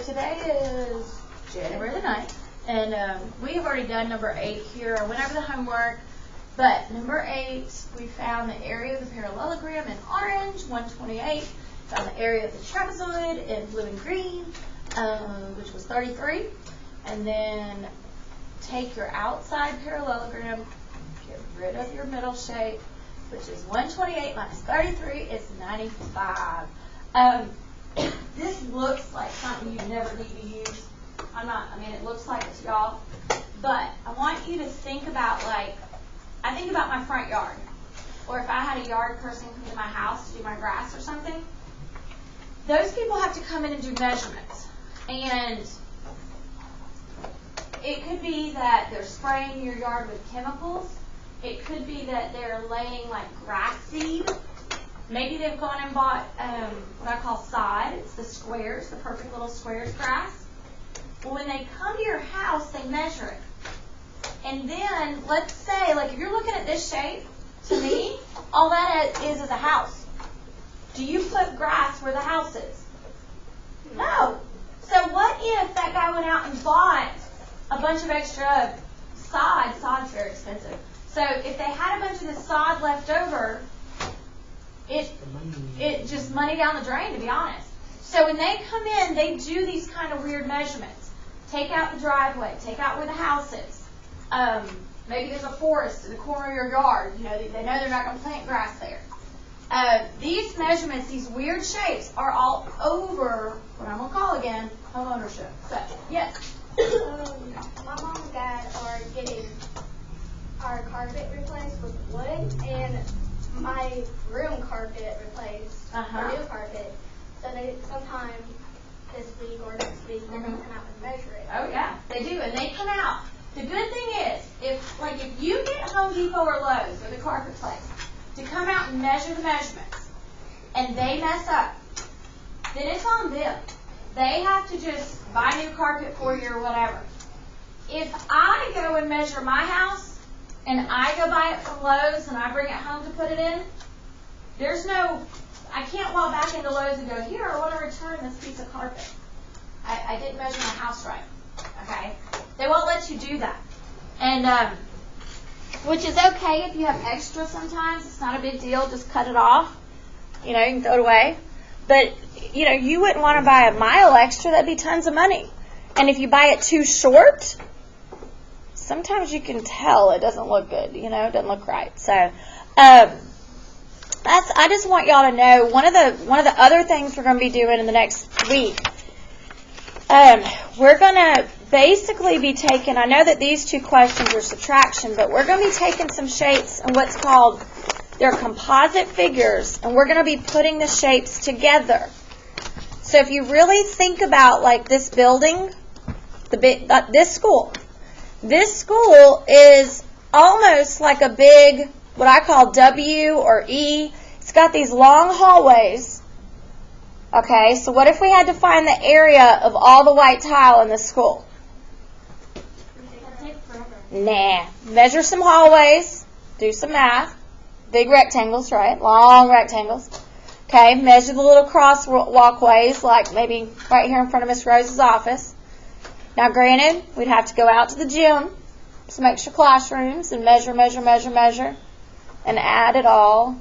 today is January the 9th, and we have already done number 8 here. I went over the homework, but number 8, we found the area of the parallelogram in orange, 128. Found the area of the trapezoid in blue and green, which was 33. And then take your outside parallelogram, get rid of your middle shape, which is 128 minus 33 is 95. This looks like something you never need to use. It looks like it to y'all. But I want you to think about, I think about my front yard. Or if I had a yard person come to my house to do my grass or something, those people have to come in and do measurements. And it could be that they're spraying your yard with chemicals. It could be that they're laying grass seed. Maybe they've gone and bought what I call sod. It's the squares, the perfect little squares grass. Well, when they come to your house, they measure it. And then, let's say, if you're looking at this shape, to me, all that is a house. Do you put grass where the house is? No. So what if that guy went out and bought a bunch of extra sod? Sod's very expensive. So if they had a bunch of the sod left over, it just money down the drain, to be honest. So when they come in, they do these kind of weird measurements. Take out the driveway. Take out where the house is. Maybe there's a forest in the corner of your yard. They know they're not going to plant grass there. These measurements, these weird shapes, are all over what I'm going to call again home ownership. So, yes. My mom and dad are getting our carpet replaced with wood, and my room carpet replaced for new carpet. So they sometime this week or next week they're going to come out and measure it. Oh yeah, they do, and they come out. The good thing is, if you get Home Depot or Lowe's or the carpet place to come out and measure the measurements, and they mess up, then it's on them. They have to just buy new carpet for you or whatever. If I go and measure my house, and I go buy it from Lowe's and I bring it home to put it in, I can't walk back into Lowe's and go, here, I want to return this piece of carpet. I didn't measure my house right. Okay? They won't let you do that. And, which is okay if you have extra sometimes. It's not a big deal. Just cut it off. You can throw it away. But, you wouldn't want to buy a mile extra. That'd be tons of money. And if you buy it too short, sometimes you can tell it doesn't look good. It doesn't look right. So, I just want y'all to know one of the other things we're going to be doing in the next week. We're going to basically be taking, I know that these two questions are subtraction, but we're going to be taking some shapes and what's called, they're composite figures, and we're going to be putting the shapes together. So if you really think about this building, this school is almost like a big, what I call W or E. It's got these long hallways. Okay, so what if we had to find the area of all the white tile in the school? Nah. Measure some hallways. Do some math. Big rectangles, right? Long rectangles. Okay, measure the little cross walkways, like maybe right here in front of Miss Rose's office. Now, granted, we'd have to go out to the gym, some extra classrooms, and measure, and add it all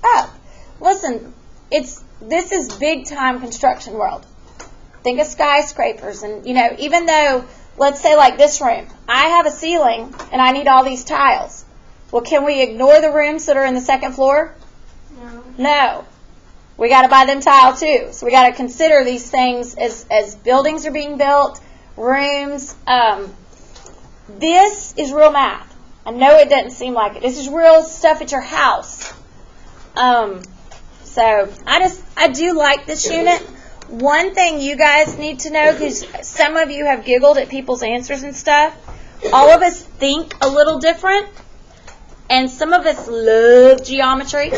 up. Listen, this is big time construction world. Think of skyscrapers, and even though, let's say this room, I have a ceiling and I need all these tiles. Well, can we ignore the rooms that are in the second floor? No. We got to buy them tile too. So we got to consider these things as buildings are being built, rooms. This is real math. I know it doesn't seem like it. This is real stuff at your house. So I do like this unit. One thing you guys need to know, because some of you have giggled at people's answers and stuff, all of us think a little different, and some of us love geometry,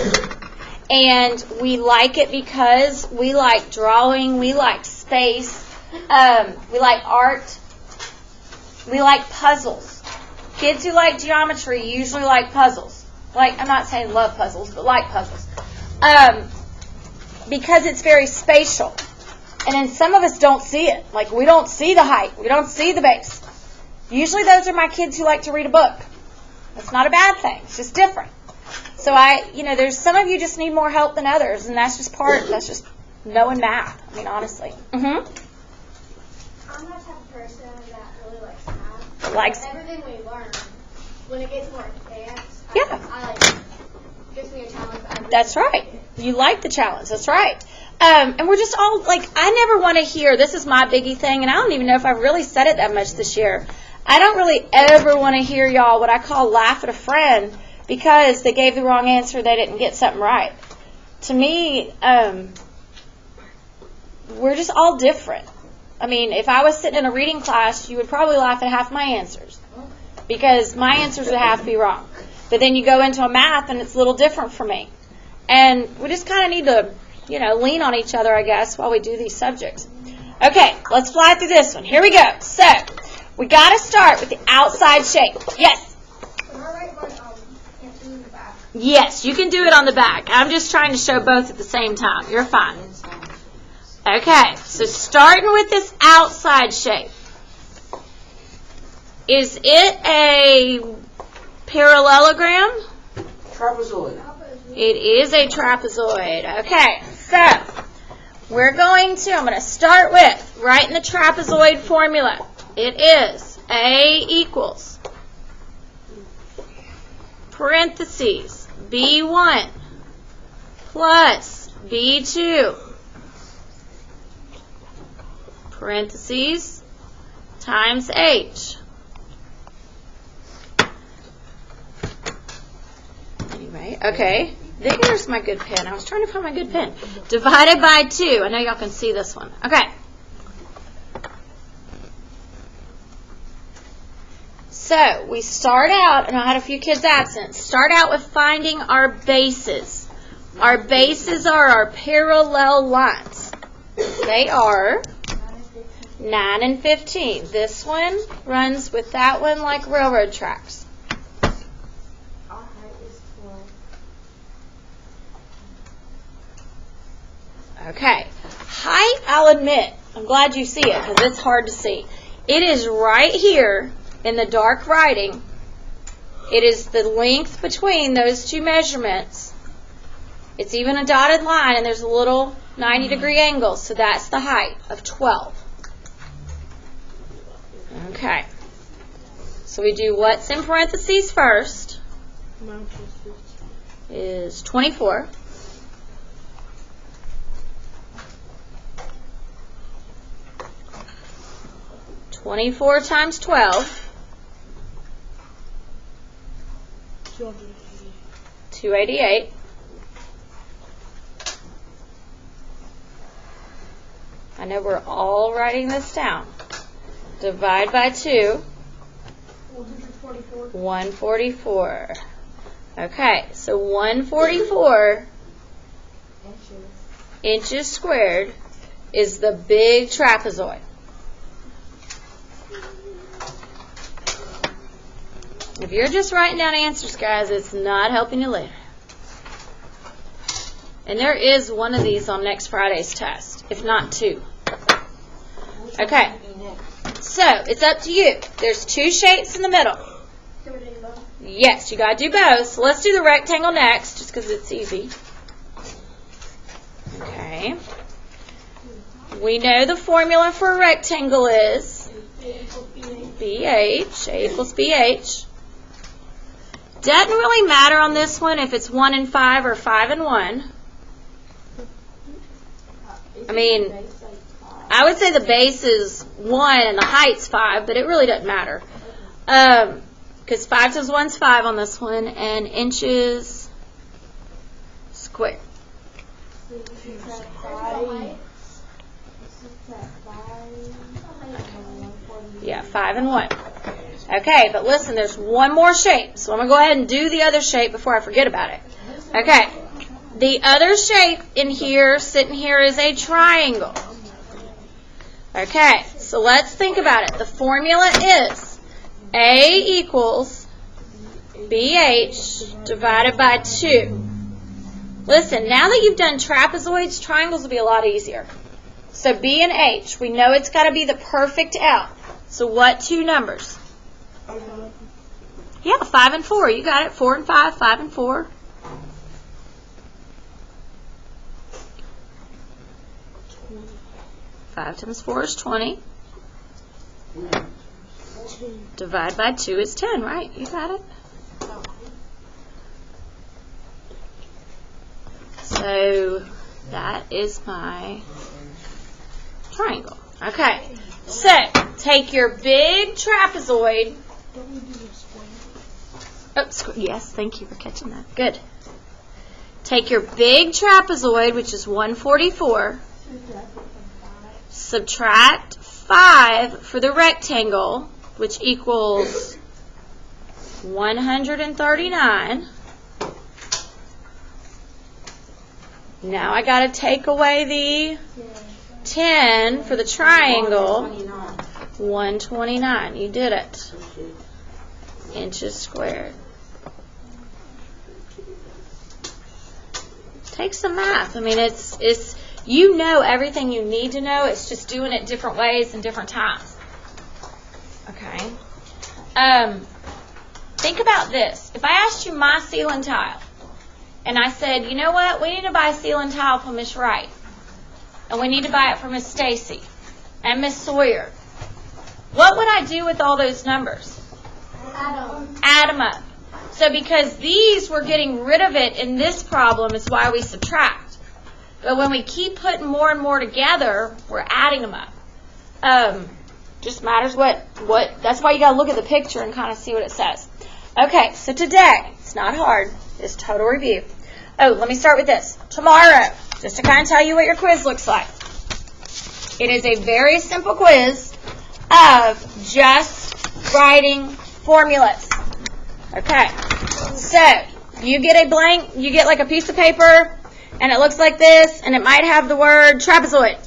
and we like it because we like drawing, we like space, we like art, we like puzzles. Kids who like geometry usually like puzzles. I'm not saying love puzzles, but like puzzles. Because it's very spatial. And then some of us don't see it. Like, we don't see the height. We don't see the base. Usually those are my kids who like to read a book. That's not a bad thing. It's just different. So there's some of you just need more help than others, and that's just knowing math. I mean, honestly. I'm that type of person that really likes math. Everything we learn, when it gets more advanced, gives me a challenge. That's right. You like the challenge. That's right. And we're just all, I never want to hear, this is my biggie thing, and I don't even know if I've really said it that much this year. I don't really ever want to hear y'all what I call laugh at a friend because they gave the wrong answer, they didn't get something right. To me, we're just all different. I mean, if I was sitting in a reading class, you would probably laugh at half my answers because my answers would have to be wrong. But then you go into a math, and it's a little different for me. And we just kind of need to, lean on each other, I guess, while we do these subjects. Okay, let's fly through this one. Here we go. So, we got to start with the outside shape. Yes? Yes, you can do it on the back. I'm just trying to show both at the same time. You're fine. Okay, so starting with this outside shape. Is it a parallelogram? Trapezoid. It is a trapezoid. Okay, so I'm going to start with writing the trapezoid formula. It is A equals parentheses B1 plus B2 parentheses times H. Anyway, okay. There's my good pen. I was trying to find my good pen. Divided by 2. I know y'all can see this one. Okay. So, we start out, and I had a few kids absent, start out with finding our bases. Our bases are our parallel lines. They are 9 and 15. This one runs with that one like railroad tracks. Okay. Height, I'll admit, I'm glad you see it because it's hard to see. It is right here in the dark writing. It is the length between those two measurements. It's even a dotted line, and there's a little 90-degree angle, so that's the height of 12. Okay. So we do what's in parentheses first. Is 24. (24 times 12). 288. I know we're all writing this down. Divide by 2. 144. Okay, so 144 inches squared is the big trapezoid. If you're just writing down answers, guys, it's not helping you later. And there is one of these on next Friday's test, if not 2. Okay, so it's up to you. There's 2 shapes in the middle. Yes, you got to do both. So let's do the rectangle next, just because it's easy. Okay. We know the formula for a rectangle is BH, A equals BH. Doesn't really matter on this one if it's 1 and 5 or 5 and 1. I mean, I would say the base is 1 and the height's 5, but it really doesn't matter. Because 5 times 1 is 5 on this one, and inches squared. Yeah, 5 and 1. Okay, but listen, there's one more shape. So I'm going to go ahead and do the other shape before I forget about it. Okay, the other shape in here, sitting here, is a triangle. Okay, so let's think about it. The formula is A equals BH divided by 2. Listen, now that you've done trapezoids, triangles will be a lot easier. So B and H, we know it's got to be the perfect L. So what two numbers? Yeah, 5 and 4. You got it. 4 and 5, 5 and 4. Five times 4 is 20. Divide by 2 is 10, right? You got it. So that is my triangle. Okay. So take your big trapezoid. Oh, yes, thank you for catching that. Good. Take your big trapezoid, which is 144. Subtract 5 for the rectangle, which equals 139. Now I got to take away the 10 for the triangle. 129. You did it. Inches squared. Take some math. I mean, it's you know everything you need to know. It's just doing it different ways and different times. Okay. Think about this. If I asked you my ceiling tile, and I said, you know what, we need to buy a ceiling tile from Miss Wright, and we need to buy it from Miss Stacy and Miss Sawyer, what would I do with all those numbers? Add them up. So because these we're getting rid of it in this problem is why we subtract. But when we keep putting more and more together, we're adding them up. Just matters what that's why you got to look at the picture and kind of see what it says. Okay, so today, it's not hard, it's total review. Oh, let me start with this. Tomorrow, just to kind of tell you what your quiz looks like. It is a very simple quiz of just writing formulas. Okay, so you get a blank, you get like a piece of paper, and it looks like this, and it might have the word trapezoid.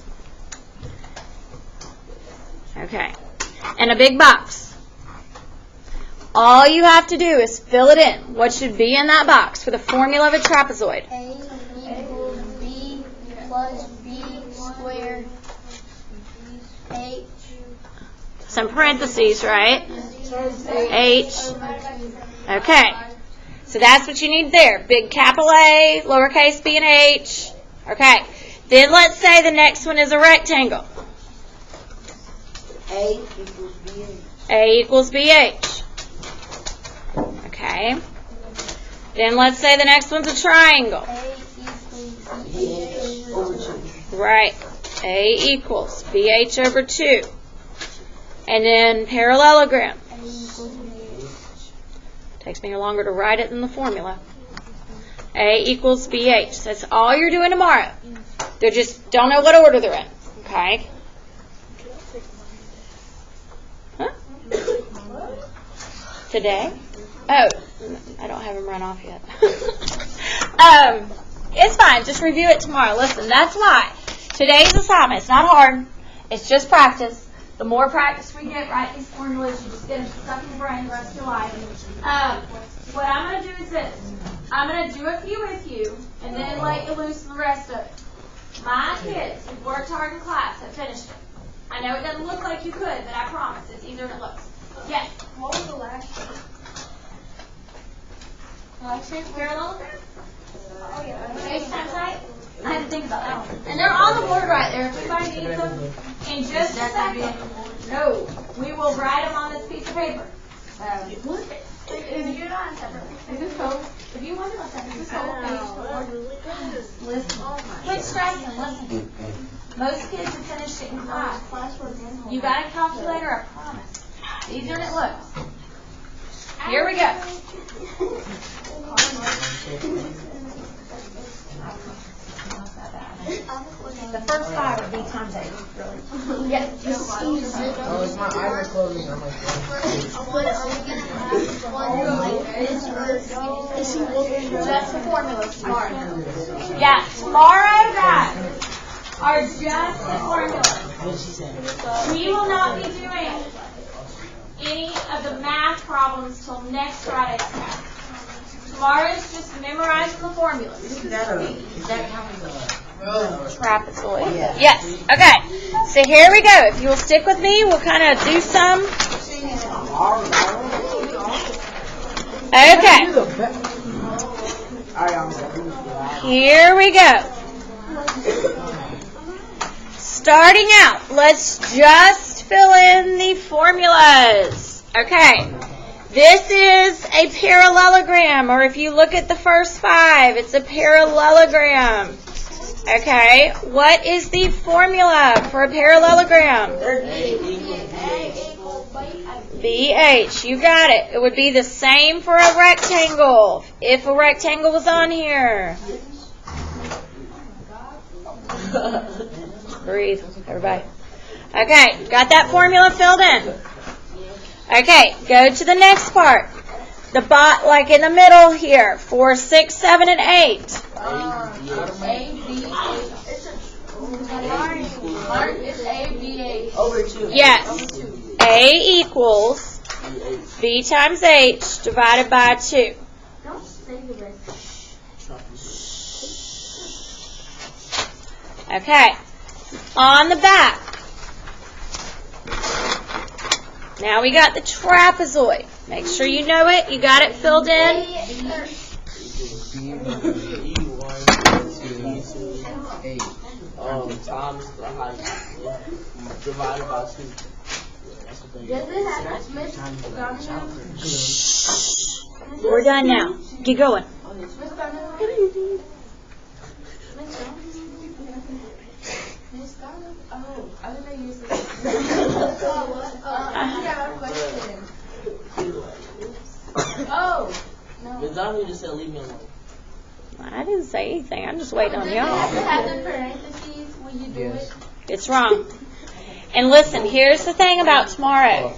Okay, and a big box. All you have to do is fill it in. What should be in that box for the formula of a trapezoid? A equals B plus B squared H. Some parentheses, right? H. Okay. So that's what you need there. Big capital A, lowercase b and h. Okay. Then let's say the next one is a rectangle. A equals BH. A equals BH. Okay. Then let's say the next one's a triangle. A equals BH over 2. Right. A equals BH over 2. And then parallelogram. A equals BH. Takes me longer to write it than the formula. A equals BH. That's all you're doing tomorrow. They just don't know what order they're in. Okay? Huh? Today? Oh, I don't have them run off yet. It's fine. Just review it tomorrow. Listen, that's why today's assignment, it's not hard. It's just practice. The more practice we get writing these formulas, you just get them stuck in your brain the rest of your life. What I'm going to do is this. I'm going to do a few with you, and then let you loose the rest of it. My kids who've worked hard in class have finished it. I know it doesn't look like you could, but I promise it's easier than it looks. Yes? What was the last one? Parallelogram? Oh, yeah. H times height? I had to think about that one. And they're on the board right there. If anybody needs them, in just a second. No, we will write them on this piece of paper. If you're not in separate. Is this cool? If you want to look at this whole page, listen. Quit striking. Listen. Most kids have finished it in class. You got a calculator, I promise. It's easier than it looks. Here we go. The first 5 would be times 8, really. Yes. Oh, it's my eyes are closing. I'm like, Just the formulas tomorrow. Yeah, tomorrow, guys, are just the formulas. what she said. We will not be doing any of the math problems till next Friday's class. Tomorrow is just memorizing the formulas. Is that counting the Trapezoid. Yes. Okay. So here we go. If you will stick with me, we'll kind of do some. Okay. Here we go. Starting out, let's just fill in the formulas. Okay. This is a parallelogram, or if you look at the first 5, it's a parallelogram. Okay, what is the formula for a parallelogram? BH, you got it. It would be the same for a rectangle, if a rectangle was on here. Breathe, everybody. Okay, got that formula filled in. Okay, go to the next part. The like in the middle here, 4, 6, 7, and 8. Yes. A equals B times H divided by 2. Okay. On the back. Now we got the trapezoid. Make sure you know it. You got it filled in. Times the height divided by 2. We're done now. Get going. Gonzalo just said leave me alone. I didn't say anything. I'm just waiting on y'all. Have the parentheses when you do it. It's wrong. And listen, here's the thing about tomorrow.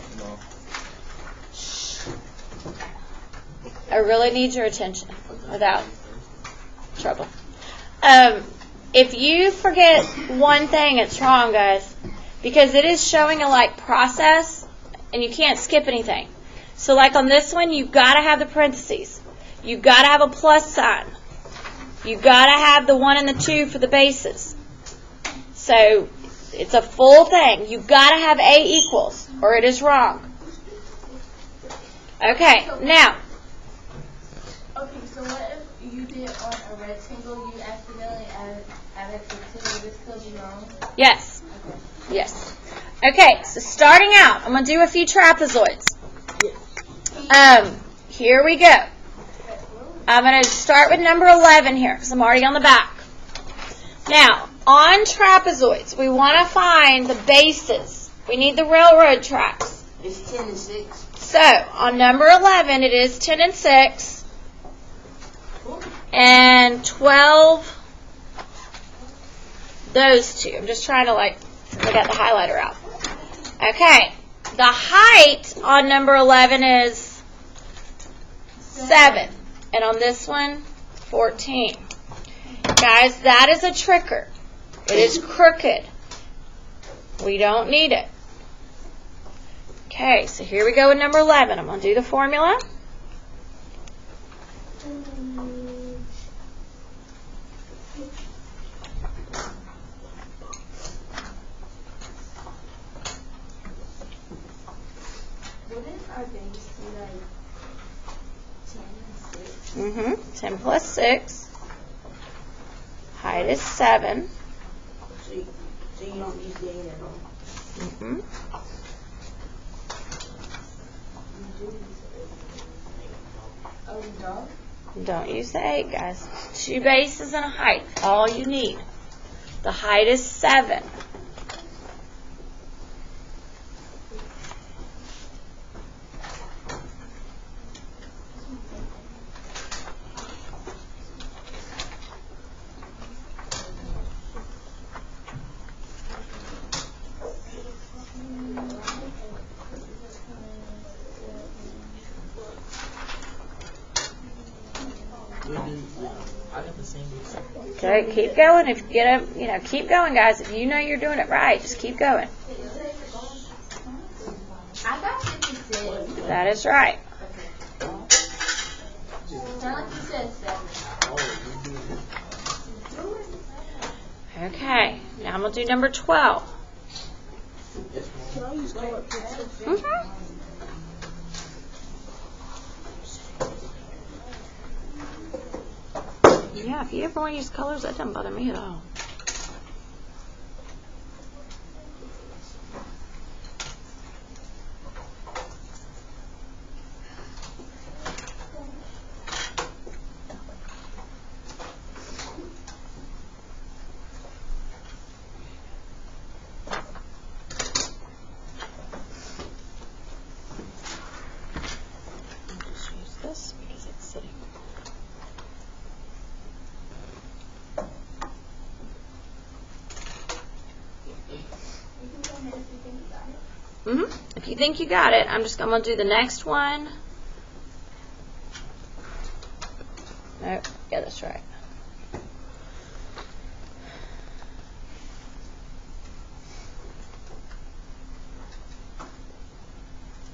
I really need your attention without trouble. If you forget one thing, it's wrong, guys. Because it is showing a process, and you can't skip anything. So on this one, you've got to have the parentheses. You've got to have a plus sign. You've got to have the 1 and the 2 for the bases. So it's a full thing. You've got to have A equals, or it is wrong. Okay, now. Okay, so what if you did on a rectangle, you accidentally added the 2, would it still be wrong? Yes. Okay. Yes. Okay, so starting out, I'm going to do a few trapezoids. Here we go. I'm going to start with number 11 here, because I'm already on the back. Now, on trapezoids, we want to find the bases. We need the railroad tracks. It's 10 and 6. So, on number 11, it is 10 and 6. And 12, those two. I'm just trying to, I got the highlighter out. Okay, the height on number 11 is 7. And on this one, 14. Guys, that is a tricker. It is crooked. We don't need it. Okay, so here we go with number 11. I'm going to do the formula. Wouldn't our base be 10 and 6? 10 plus 6. Height is 7. So you don't use the 8 at all. Oh, you don't? Don't use the 8, guys. 2 bases and a height. All you need. The height is 7. Okay, keep going. If you get keep going, guys. If you know you're doing it right, just keep going. I got 56. That is right. Sound like you said 7. Okay, now I'm going to do number 12. Can I use color pencil? Mm-hmm. Yeah, if you ever want to use colors, that doesn't bother me at all. I'll just use this because it's sitting. If you think you got it, I'm just going to do the next one. Nope. Yeah, that's right.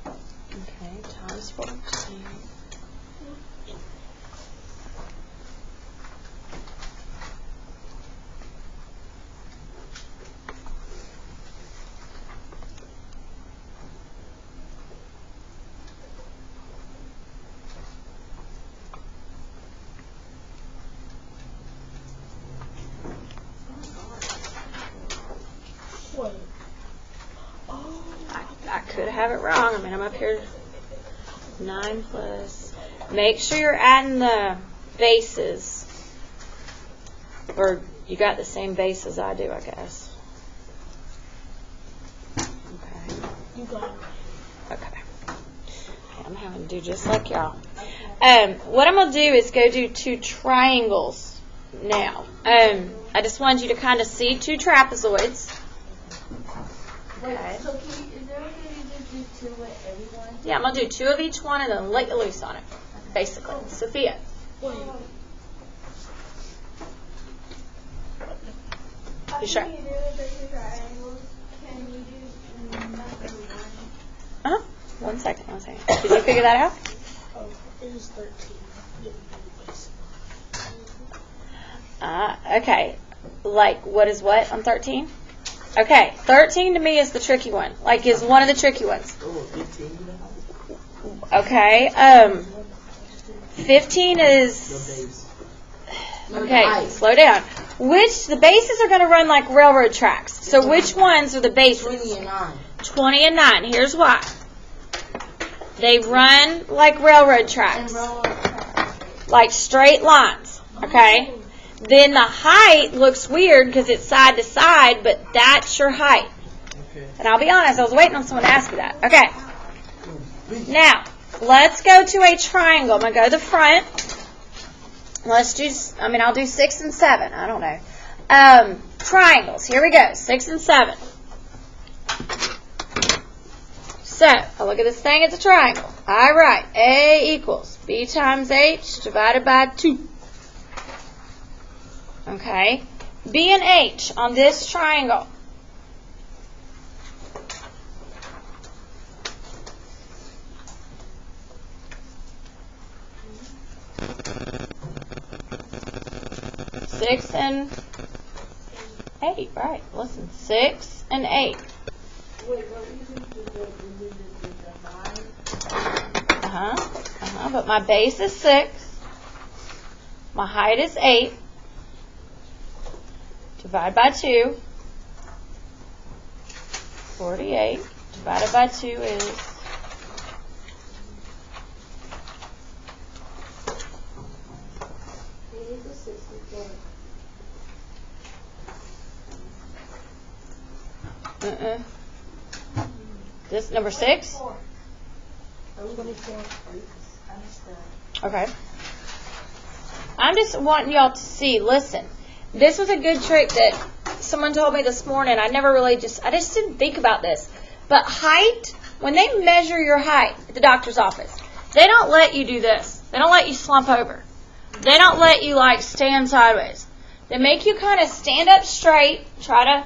Okay, times 14. Wait. I could have it wrong. I mean, I'm up here 9 plus. Make sure you're adding the bases. Or you got the same base as I do, I guess. Okay. You got it. Okay. I'm having to do just like y'all. What I'm going to do is go do 2 triangles now. I just wanted you to kind of see 2 trapezoids. Okay. So is there okay to just do 2 with everyone? Yeah, I'm going to do 2 of each one and then let you loose on it, basically. Sophia. Wait. You sure? After you do the 2 triangles, can you do number 1? Uh-huh. One second. Did you figure that out? Oh, it is 13. Yeah, Okay. Like, what is what on 13? Okay, 13 to me is the tricky one. Like, is one of the tricky ones. Oh, 15. Okay, 15 is... Okay, slow down. The bases are going to run like railroad tracks. So which ones are the bases? 20 and 9. 20 and 9. Here's why. They run like railroad tracks. Like straight lines. Okay? Then the height looks weird because it's side to side, but that's your height. Okay. And I'll be honest, I was waiting on someone to ask me that. Okay. Now, let's go to a triangle. I'm going to go to the front. I'll do 6 and 7. I don't know. Triangles. Here we go. 6 and 7. So, I look at this thing. It's a triangle. I write A equals B times H divided by 2. Okay. B and H on this triangle. Six and 8, right. Listen, 6 and 8. Wait, what reason did the divide? But my base is 6. My height is 8. Divide by 2. 48. Divided by 2 is... This number 6? 24. Okay. I'm just wanting y'all to see, listen, this was a good trick that someone told me this morning. I just didn't think about this. But height, when they measure your height at the doctor's office, they don't let you do this. They don't let you slump over. They don't let you like stand sideways. They make you kind of stand up straight, try to,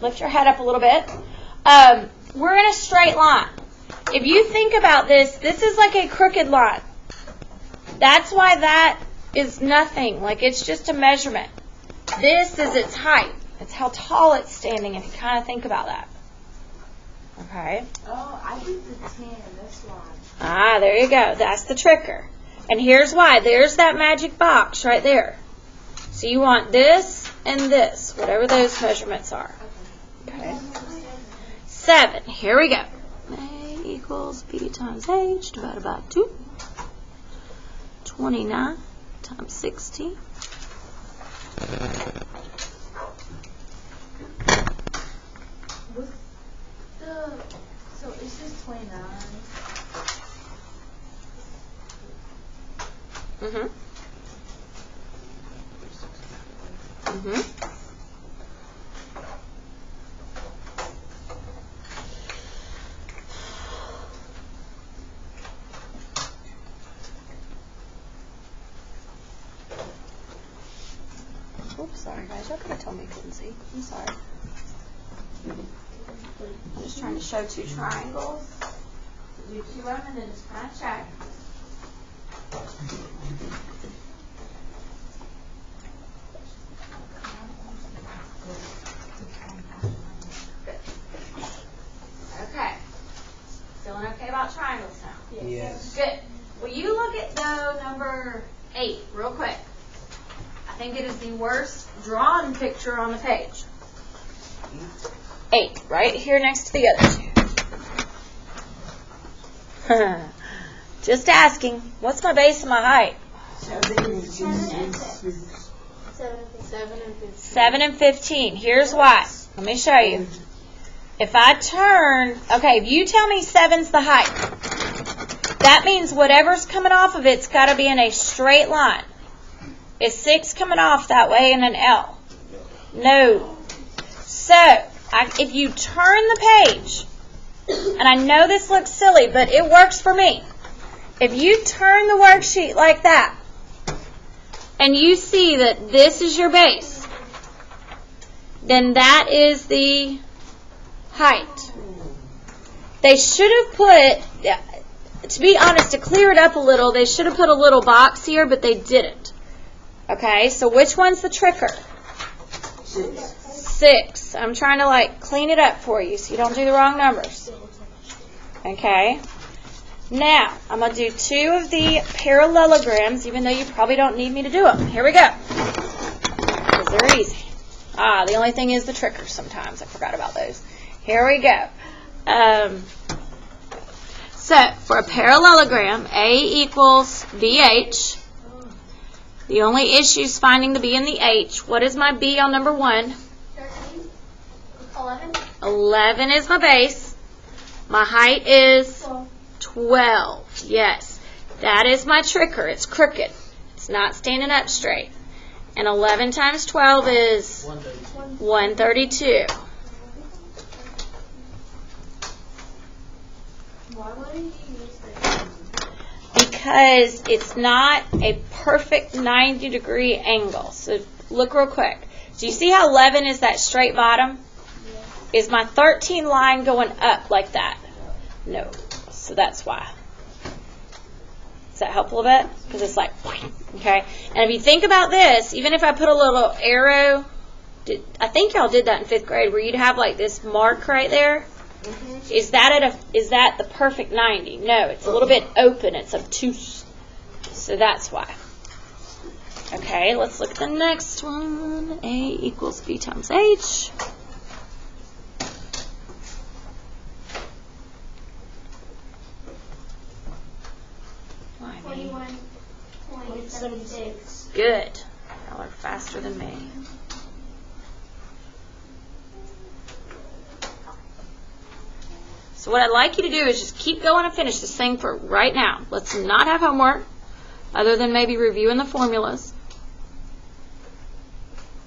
lift your head up a little bit. We're in a straight line. If you think about this, this is like a crooked line. That's why that is nothing. Like, it's just a measurement. This is its height. It's how tall it's standing, if you kind of think about that. Okay? Oh, I did the 10. That's why. Ah, there you go. That's the tricker. And here's why. There's that magic box right there. So you want this and this, whatever those measurements are. Okay? 7. Here we go. A equals B times H divided by 2. 29 times 16. So it's just 29. Mm-hmm. Mm-hmm. Oops, sorry guys. Y'all could have told me you couldn't see. I'm sorry. I'm just trying to show 2 triangles. Do 2 of them and then just kind of check. Okay. Feeling okay about triangles now? Yes. Good. Will you look at though number 8 real quick? I think it is the worst drawn picture on the page. 8, right here next to the other 2. Just asking. What's my base and my height? 7 and 6. 7 and 15. Here's why. Let me show you. If I turn, okay, if you tell me 7's the height, that means whatever's coming off of it's got to be in a straight line. Is 6 coming off that way in an L? No. So, if you turn the page, and I know this looks silly, but it works for me. If you turn the worksheet like that, and you see that this is your base, then that is the height. They should have put, to be honest, to clear it up a little, they should have put a little box here, but they didn't. Okay, so which one's the tricker? 6. I'm trying to clean it up for you so you don't do the wrong numbers. Okay. Now, I'm going to do 2 of the parallelograms, even though you probably don't need me to do them. Here we go. Because they're easy. The only thing is the trickers sometimes. I forgot about those. Here we go. So, for a parallelogram, A equals BH. The only issue is finding the B and the H. What is my B on number 1? 13. 11. 11 is my base. My height is 12. Yes. That is my tricker. It's crooked. It's not standing up straight. And 11 times 12 is 132. Why wouldn't you use that? Because it's not a perfect 90-degree angle. So look real quick. Do you see how 11 is that straight bottom? Is my 13 line going up like that? No. So that's why. Does that help a little bit? Because it's like, okay. And if you think about this, even if I put a little arrow, I think y'all did that in 5th grade, where you'd have this mark right there. Is that the perfect 90? No, it's a little bit open. It's obtuse. So that's why. Okay, let's look at the next one. A equals B times H. Why, me? 21.76. Good. Y'all are faster than me. So what I'd like you to do is just keep going and finish this thing for right now. Let's not have homework, other than maybe reviewing the formulas.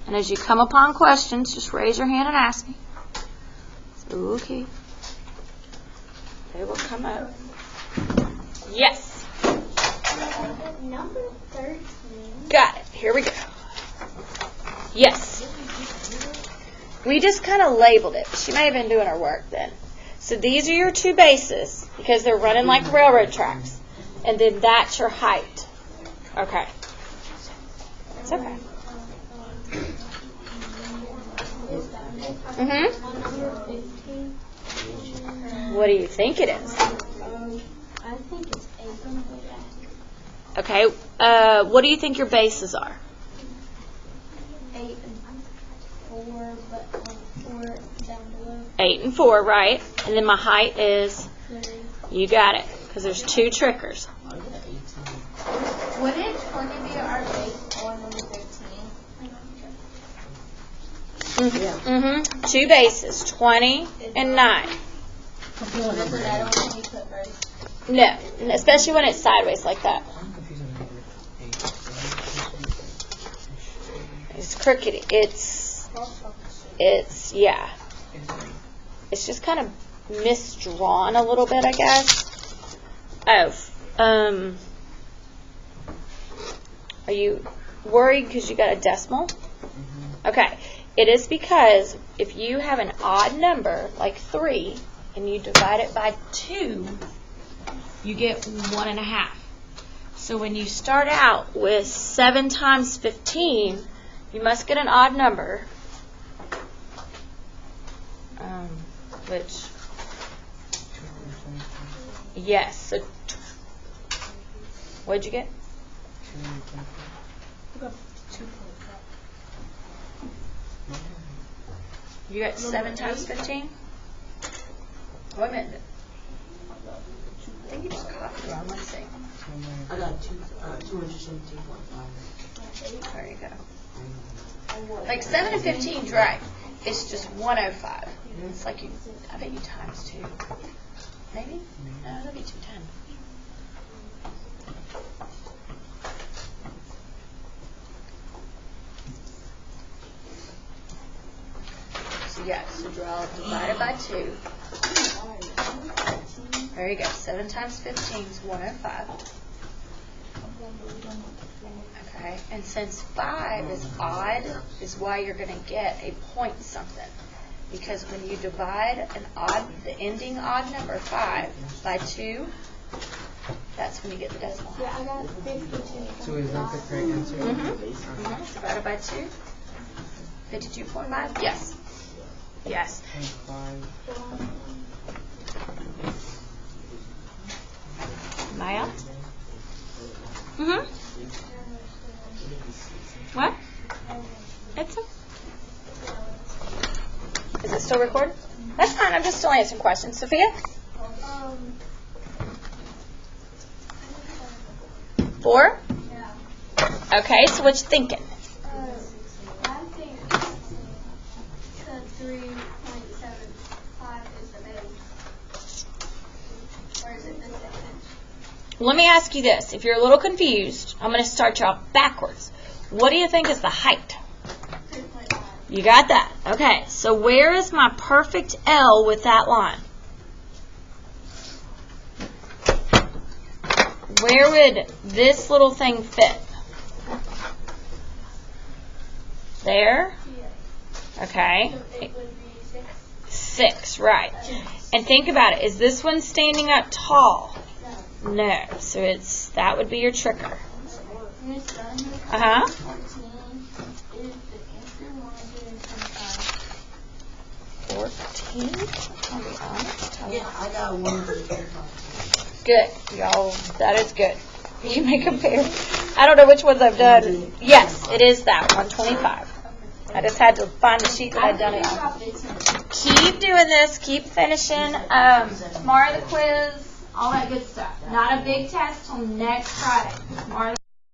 And as you come upon questions, just raise your hand and ask me. Okay. They will come up. Yes. Number 13. Got it. Here we go. Yes. We just kind of labeled it. She may have been doing her work then. So these are your 2 bases because they're running like railroad tracks. And then that's your height. Okay. It's okay. Mhm. My number 15. What do you think it is? I think it's 8. Okay. What do you think your bases are? 8 and 4, but 4 down below. 8 and 4, right? And then my height is. 3. You got it. Because there's 2 trickers. I got 18. Wouldn't 20 be our base on number 15? Mm-hmm. 2 bases, 20 and 9. That's what I don't think you put first. No, especially when it's sideways like that. I'm confused on number 8. It's crooked. It's yeah. It's just kind of misdrawn a little bit, I guess. Oh, are you worried because you got a decimal? Okay. It is because if you have an odd number, like 3, and you divide it by 2, you get 1.5. So when you start out with 7 times 15, you must get an odd number, which, yes, so, what'd you get? You got 7 times 15? Wait a minute. I think you just copied wrong. Let's see. I got 217.5. There you go. Like 7 and 15's right. It's just 105. It's like I bet you times 2. Maybe? No, that'd be 210. So yeah, so draw divided by 2. There you go. 7 times 15 is 105. Okay, and since 5 is odd, is why you're going to get a point something. Because when you divide the ending odd number 5 by 2, that's when you get the decimal. Yeah, I got 52. So is that the correct answer? Divided by 2. 52.5? Yes. Yes. 5. Maya? What? It's Is it still recording? That's fine. I'm just still answering questions. Sophia? 4? Yeah. Okay, so what you thinking? I think the 3.75 is the base. Or is it the second? Let me ask you this. If you're a little confused, I'm going to start you off backwards. What do you think is the height? 3.5. You got that. Okay, so where is my perfect L with that line? Where would this little thing fit? There? So Okay. it would be 6. 6, right. And think about it. Is this one standing up tall? No. So that would be your trigger. Miss Dunn, Uh-huh. 14 is the answer 125. 14? I'll be honest. Yeah, I got 125. Good. Y'all, that is good. You may compare. I don't know which ones I've done. Yes, it is that, 125. I just had to find the sheet that I'd done it on. Keep doing this. Keep finishing. Tomorrow the quiz, all that good stuff. Not a big test till next Friday. Tomorrow